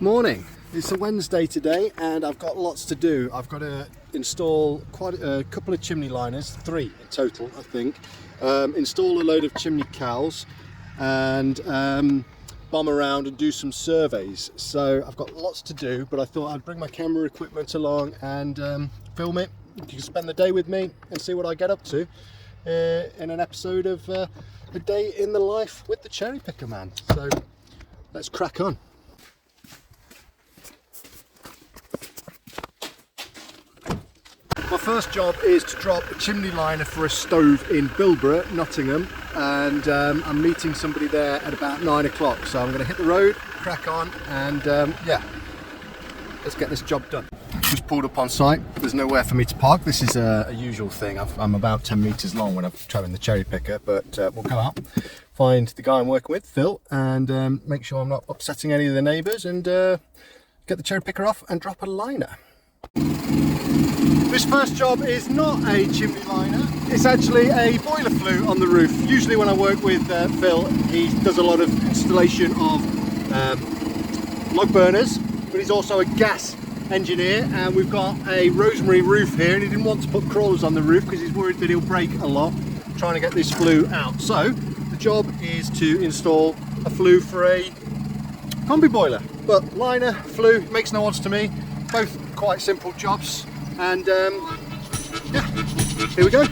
Morning. It's a Wednesday today and I've got lots to do. I've got to install quite a couple of chimney liners, 3 in total I think, install a load of chimney cowls and bomb around and do some surveys. So I've got lots to do, but I thought I'd bring my camera equipment along and film it. You can spend the day with me and see what I get up to in an episode of A Day in the Life with the Cherry Picker Man. So let's crack on. My first job is to drop a chimney liner for a stove in Bilborough, Nottingham, and I'm meeting somebody there at about 9 o'clock. So I'm going to hit the road, crack on, and yeah, let's get this job done. Just pulled up on site. There's nowhere for me to park. This is a usual thing. I'm about 10 metres long when I'm towing the cherry picker, but we'll go out, find the guy I'm working with, Phil, and make sure I'm not upsetting any of the neighbours, and get the cherry picker off and drop a liner. This first job is not a chimney liner, it's actually a boiler flue on the roof. Usually when I work with Phil, he does a lot of installation of log burners, but he's also a gas engineer, and we've got a rosemary roof here, and he didn't want to put crawlers on the roof because he's worried that he'll break a lot trying to get this flue out. So the job is to install a flue for a combi boiler, but liner, flue, makes no odds to me, both quite simple jobs. And yeah, here we go.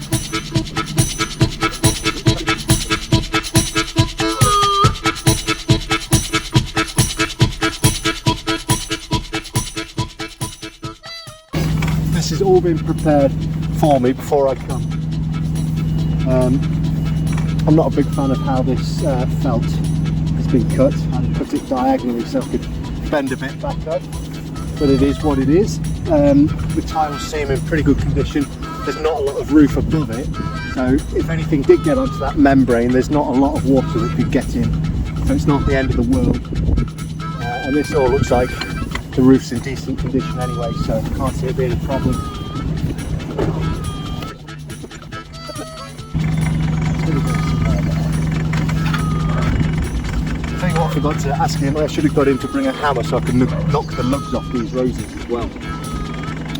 This has all been prepared for me before I come. I'm not a big fan of how this felt has been cut. I cut it diagonally so I could bend a bit back up, but it is what it is. The tiles seem in pretty good condition. There's not a lot of roof above it, so if anything did get onto that membrane, there's not a lot of water that could get in, so it's not the end of the world. And this all looks like the roof's in decent condition anyway, so I can't see it being a problem. I think what I forgot to ask him, I should have got him to bring a hammer so I could knock the lugs off these roses as well.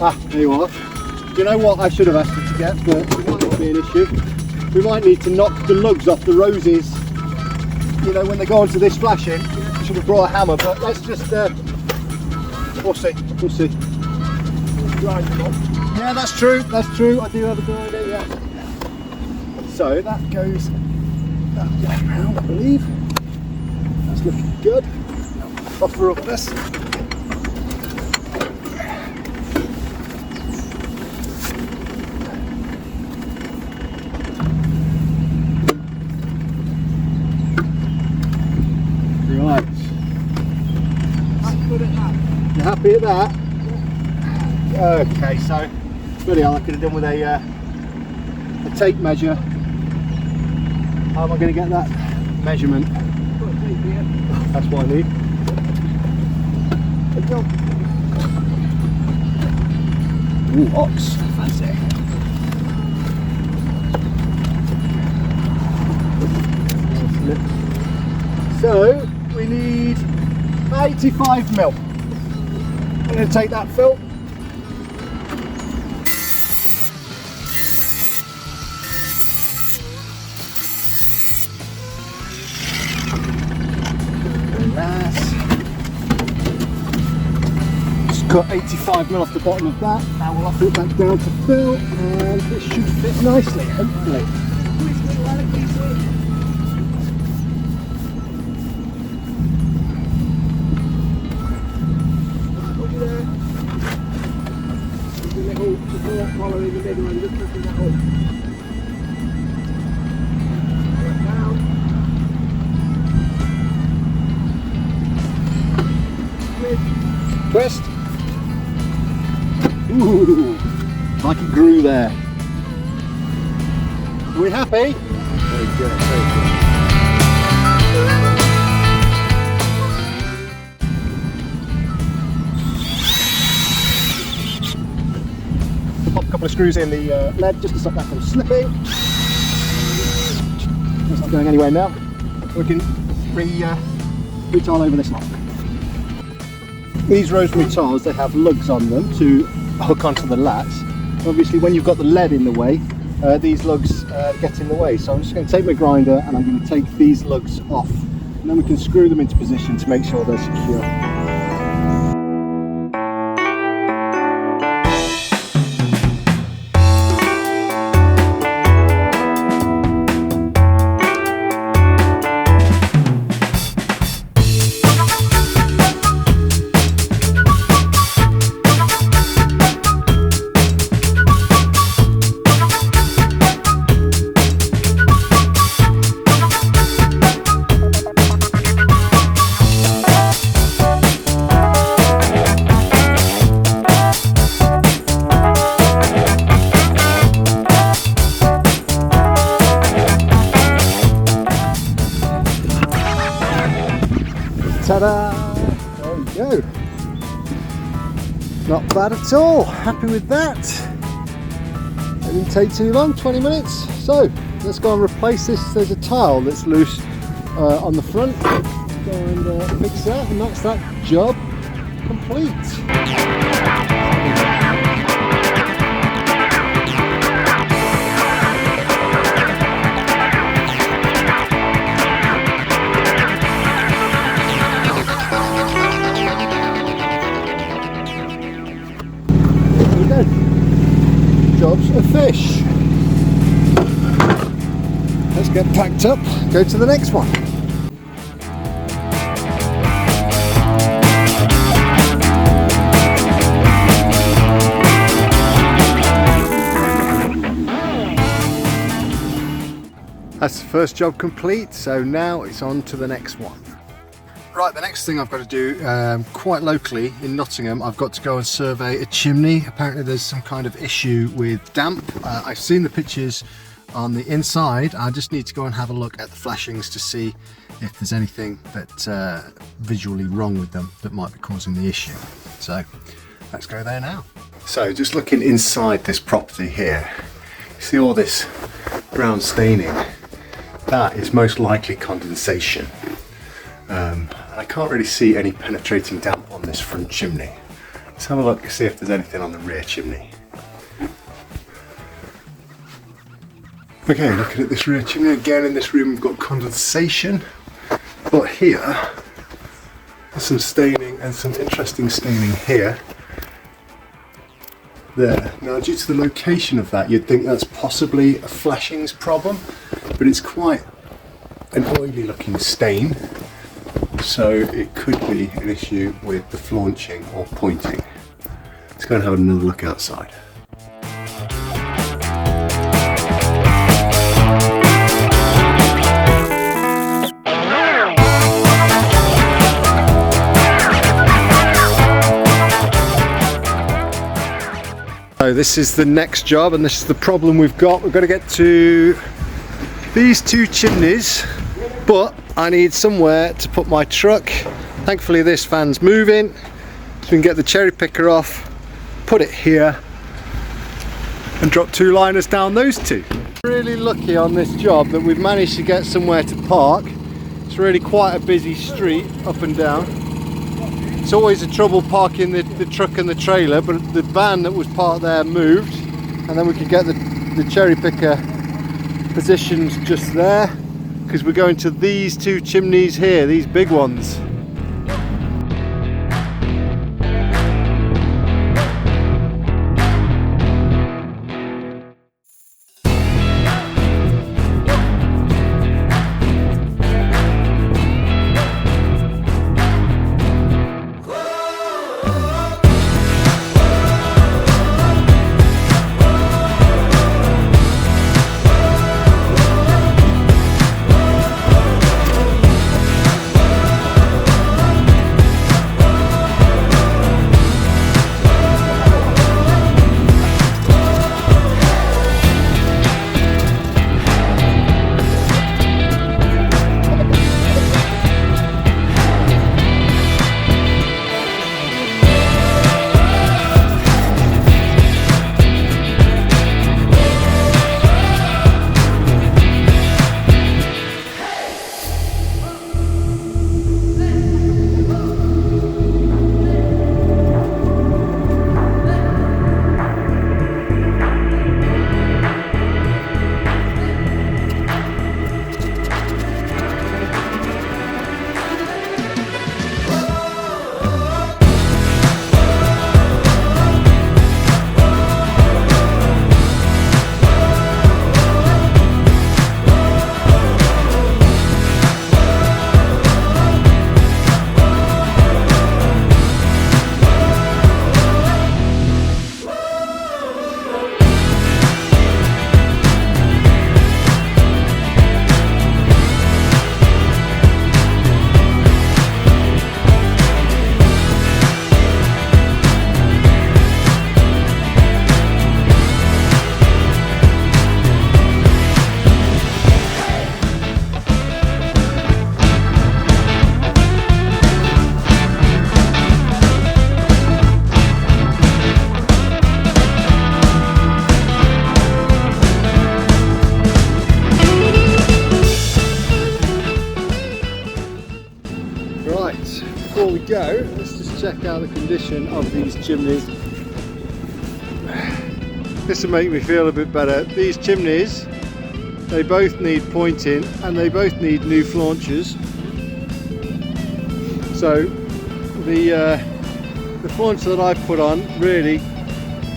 Ah, there you are. Do you know what I should have asked you to get, but it might not be an issue. We might need to knock the lugs off the roses, you know, when they go onto this flashing. I should have brought a hammer, but let's just, we'll see, we'll see. Yeah, that's true, I do have a grinder, yeah. So that goes that way round, I believe. That's looking good. Buffer up this. Right. You're happy at that? Yeah. Okay, so bloody hell, I could have done with a tape measure. How am I going to get that measurement? That's what I need. There we go. Ooh, ox. Fancy. So we need 85 mil. I'm going to take that, Phil. Just cut 85 mil off the bottom of that. Now we'll offer it back down to Phil, and this should fit nicely, hopefully. Collar in the middle and just lifting that up. Down. Twist. Ooh, like it grew there. Are we happy? Very good, very good. A couple of screws in the lead just to stop that from slipping. It's not going anywhere now. We can re-tile over this lock. these rosemary tiles, they have lugs on them to hook onto the lats. Obviously when you've got the lead in the way, these lugs get in the way. So I'm just going to take my grinder and I'm going to take these lugs off, and then we can screw them into position to make sure they're secure. Ta-da! There we go. Not bad at all. Happy with that. It didn't take too long, 20 minutes. So let's go and replace this. There's a tile that's loose on the front. Go and fix that, and that's that job complete. Job's a fish. Let's get packed up, go to the next one. That's the first job complete, so now it's on to the next one. Right, the next thing I've got to do, quite locally in Nottingham, I've got to go and survey a chimney. Apparently there's some kind of issue with damp. I've seen the pictures on the inside. I just need to go and have a look at the flashings to see if there's anything that's visually wrong with them that might be causing the issue. So let's go there now. So just looking inside this property here, you see all this brown staining. That is most likely condensation. I can't really see any penetrating damp on this front chimney. Let's have a look and see if there's anything on the rear chimney. Okay, looking at this rear chimney again. In this room we've got condensation, but here there's some staining, and some interesting staining here. There. Now, due to the location of that, you'd think that's possibly a flashings problem, but it's quite an oily looking stain. So it could be an issue with the flaunching or pointing. Let's go and have another look outside. So this is the next job, and this is the problem we've got. We've got to get to these two chimneys, but I need somewhere to put my truck. Thankfully this van's moving, so we can get the cherry picker off, put it here, and drop two liners down those two. Really lucky on this job that we've managed to get somewhere to park. It's really quite a busy street up and down. It's always a trouble parking the truck and the trailer, but the van that was parked there moved, and then we could get the cherry picker positioned just there, because we're going to these two chimneys here, these big ones. before we go, let's just check out the condition of these chimneys. This will make me feel a bit better. These chimneys, they both need pointing and they both need new flaunches. So the flaunch that I've put on really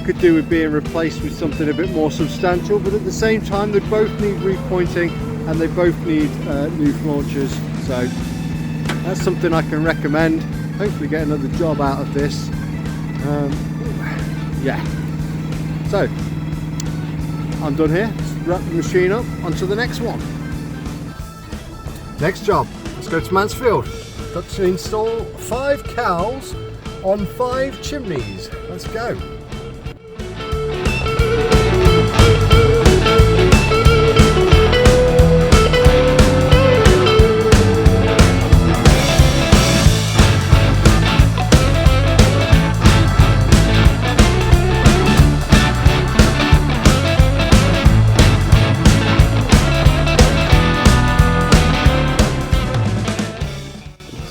could do with being replaced with something a bit more substantial, but at the same time they both need repointing and they both need new flaunches. So that's something I can recommend. Hopefully get another job out of this. Yeah. So I'm done here. Let's wrap the machine up onto the next one. Next job. Let's go to Mansfield. Got to install 5 cowls on 5 chimneys. Let's go.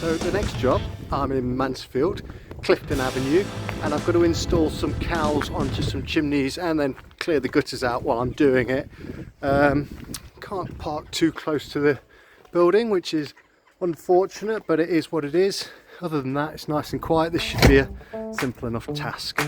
So the next job, I'm in Mansfield, Clifton Avenue, and I've got to install some cowls onto some chimneys and then clear the gutters out while I'm doing it. Can't park too close to the building, which is unfortunate, but it is what it is. Other than that, it's nice and quiet. This should be a simple enough task.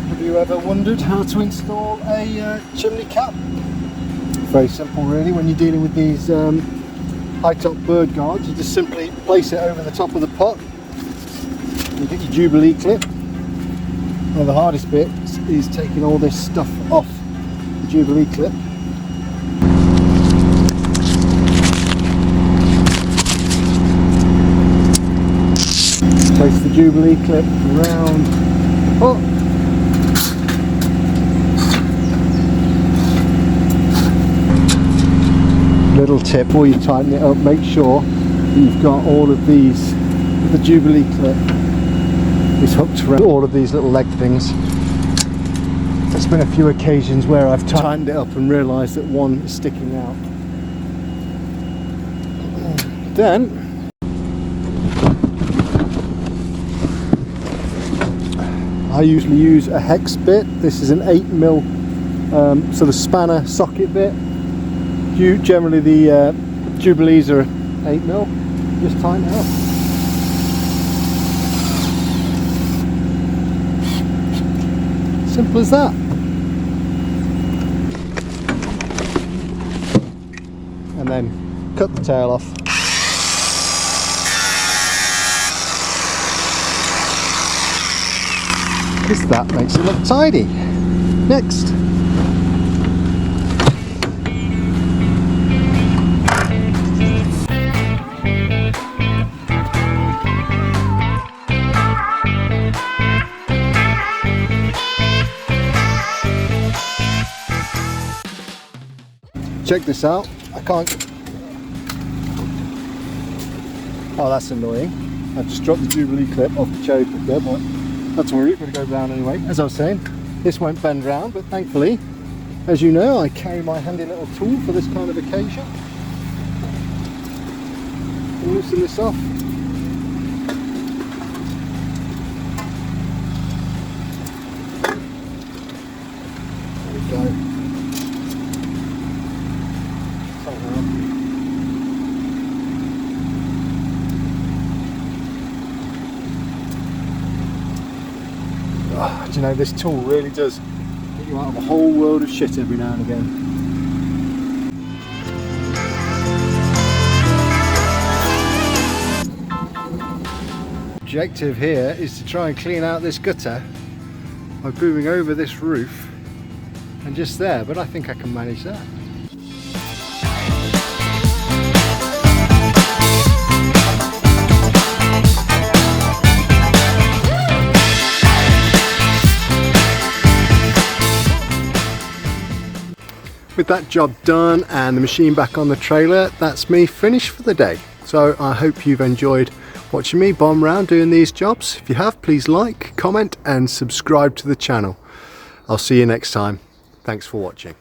Have you ever wondered how to install a chimney cap? Very simple really. When you're dealing with these high top bird guards, you just simply place it over the top of the pot. You get your Jubilee clip. Now the hardest bit is taking all this stuff off the Jubilee clip. Place the Jubilee clip around the pot. Little tip, before you tighten it up, make sure that you've got all of these, the Jubilee clip is hooked around all of these little leg things. There's been a few occasions where I've tightened it up and realised that one is sticking out. Then I usually use a hex bit. This is an 8mm sort of spanner socket bit. Generally the Jubilees are 8mm. Just tighten it up. Simple as that. And then cut the tail off. Because that makes it look tidy. Next. check this out. I can't. Oh, that's annoying. I've just dropped the Jubilee clip off the cherry picker, but that's alright, we're going to go round anyway. As I was saying, this won't bend round, but thankfully, as you know, I carry my handy little tool for this kind of occasion. I'll loosen this off. There we go. Oh, do you know, this tool really does get you out of a whole world of shit every now and again. Objective here is to try and clean out this gutter by moving over this roof and just there, but I think I can manage that. With that job done and the machine back on the trailer, that's me finished for the day. So I hope you've enjoyed watching me bomb around doing these jobs. If you have, please like, comment and subscribe to the channel. I'll see you next time. Thanks for watching.